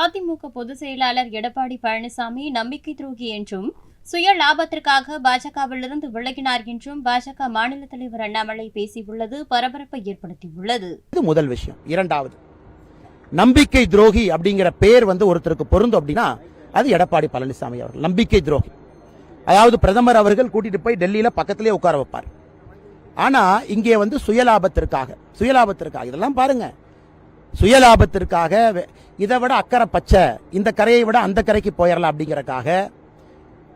அதிமுக பொதுச் செயலாளர் எடப்பாடி பழனிசாமி நம்பிக்கை துரோகி என்றும் சுய லாபத்திற்காக பாஜகவிலிருந்து விலகினார் என்றும் பாஜக மாநில தலைவர் அண்ணாமலை பேசியுள்ளது பரபரப்பை ஏற்படுத்தியுள்ளது. இது முதல் விஷயம். இரண்டாவது, நம்பிக்கை துரோகி அப்படிங்கிற பேர் ஒருத்தருக்கு பொருந்தும் அப்படின்னா அது எடப்பாடி பழனிசாமி அவர்கள். நம்பிக்கை துரோகி, அதாவது பிரதமர் அவர்கள் கூட்டிட்டு போய் டெல்லியில பக்கத்திலே உட்கார வைப்பார். ஆனா இங்கே சுயலாபத்திற்காக இதெல்லாம் பாருங்க, சுயலாபத்திற்காக இதை விட அக்கறை பச்சை, இந்த கரையை விட அந்த கரைக்கு போயிடலாம் அப்படிங்கறக்காக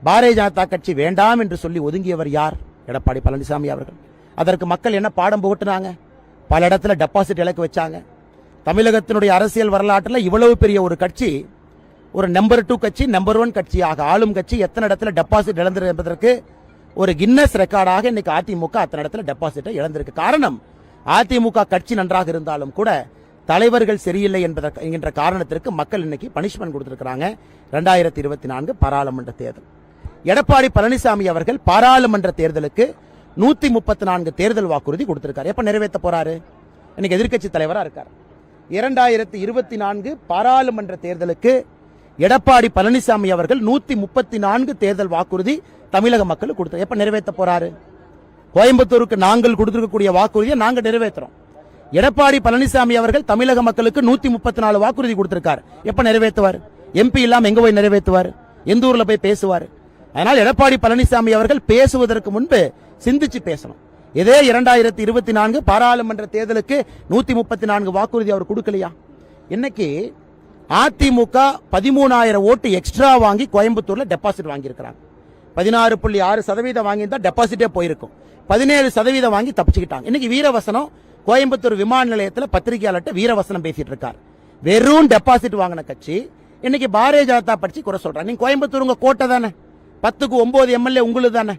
பாரதிய ஜனதா கட்சி வேண்டாம் என்று சொல்லி ஒதுங்கியவர் யார்? எடப்பாடி பழனிசாமி அவர்கள். அதற்கு மக்கள் என்ன பாடம் புகட்டினாங்க? பல இடத்துல டெபாசிட் இலக்கு வச்சாங்க. தமிழகத்தினுடைய அரசியல் வரலாற்றில் இவ்வளவு பெரிய ஒரு கட்சி, ஒரு நம்பர் 2 கட்சி, நம்பர் 1 கட்சியாக ஆளும் கட்சி எத்தனை இடத்துல டெபாசிட் இழந்தது என்பதற்கு ஒரு கின்னஸ் ரெக்கார்டாக இன்னைக்கு அதிமுக அத்தனை இடத்துல டெபாசிட்டை இழந்திருக்கு. காரணம், அதிமுக கட்சி நன்றாக இருந்தாலும் கூட தலைவர்கள் சரியில்லை என்கின்ற காரணத்திற்கு மக்கள் இன்னைக்கு பனிஷ்மெண்ட் கொடுத்திருக்கிறாங்க. 2024 பாராளுமன்ற தேர்தல். எடப்பாடி பழனிசாமி அவர்கள் பாராளுமன்ற தேர்தலுக்கு 134 தேர்தல் வாக்குறுதி கொடுத்திருக்காரு. எப்ப நிறைவேற்ற போறாரு? இன்னைக்கு எதிர்க்கட்சி தலைவரா இருக்கார். 2024 பாராளுமன்ற தேர்தலுக்கு எடப்பாடி பழனிசாமி அவர்கள் 134 தேர்தல் வாக்குறுதி தமிழக மக்களுக்கு கொடுத்தார். எப்ப நிறைவேற்ற போறாரு? கோயம்புத்தூருக்கு நாங்கள் கொடுத்திருக்கக்கூடிய வாக்குறுதியை நாங்கள் நிறைவேற்றுறோம். எடப்பாடி பழனிசாமி அவர்கள் தமிழக மக்களுக்கு 134 வாக்குறுதி கொடுத்திருக்கார். எப்ப நிறைவேற்றுவார்? எம்பி இல்லாம எங்க போய் நிறைவேற்றுவார்? எந்த ஊர்ல போய் பேசுவார்? அதனால் எடப்பாடி பழனிசாமி அவர்கள் பேசுவதற்கு முன்பு சிந்திச்சு பேசணும். இதே 2024 பாராளுமன்ற தேர்தலுக்கு 134 வாக்குறுதி அவர் கொடுக்கலையா? இன்னைக்கு அதிமுக 13,000 ஓட்டு எக்ஸ்ட்ரா வாங்கி கோயம்புத்தூர்ல டெபாசிட் வாங்கி இருக்கிறாங்க. 16.6% வாங்கியிருந்தா டெபாசிட்டே போயிருக்கும். 17% வாங்கி தப்பிச்சுக்கிட்டாங்க. இன்னைக்கு வீரவசனம் கோயம்புத்தூர் விமான நிலையத்தில் பத்திரிகையாளர்கிட்ட வீரவசனம் பேசிட்டு இருக்கார். வெறும் டெபாசிட் வாங்கின கட்சி இன்னைக்கு பாரதிய ஜனதா கட்சி குறை சொல்றாங்க. நீங்க கோயம்புத்தூர் உங்க கோட்டை தானே, 10க்கு 9 எம்எல்ஏ உங்களுக்கு தானே,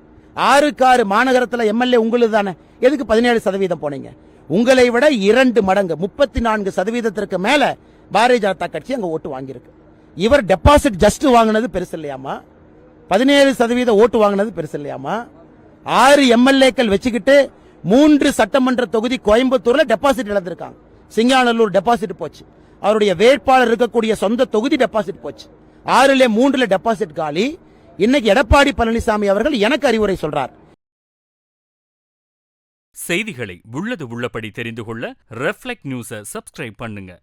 6க்கு 6 மாநகரத்தில் எம்எல்ஏ உங்களுக்கு தானே, எதுக்கு 17% போனீங்க? உங்களை விட 2 மடங்கு 34% மேல பாரதிய ஜனதா கட்சி அங்க ஓட்டு வாங்கியிருக்கு. இவர் டெபாசிட் ஜஸ்ட் வாங்கினது பெருசு இல்லையாமா? 17% ஓட்டு வாங்கினது பெருசு இல்லையாமா? 6 எம்எல்ஏக்கள் வச்சுக்கிட்டு 3 சட்டமன்ற தொகுதி கோயம்புத்தூர்ல டெபாசிட் இழந்திருக்காங்க. சிங்காநல்லூர் டெபாசிட் போச்சு. அவருடைய வேட்பாளர் இருக்கக்கூடிய சொந்த தொகுதி டெபாசிட் போச்சு. 6ல 3ல டெபாசிட் காலி. இன்னைக்கு எடப்பாடி பழனிசாமி அவர்கள் எனக்கு அறிவுரை சொல்றார். செய்திகளை உள்ளது உள்ளபடி தெரிந்து கொள்ள ரெஃப்ளெக்ட் நியூஸை சப்ஸ்கிரைப் பண்ணுங்க.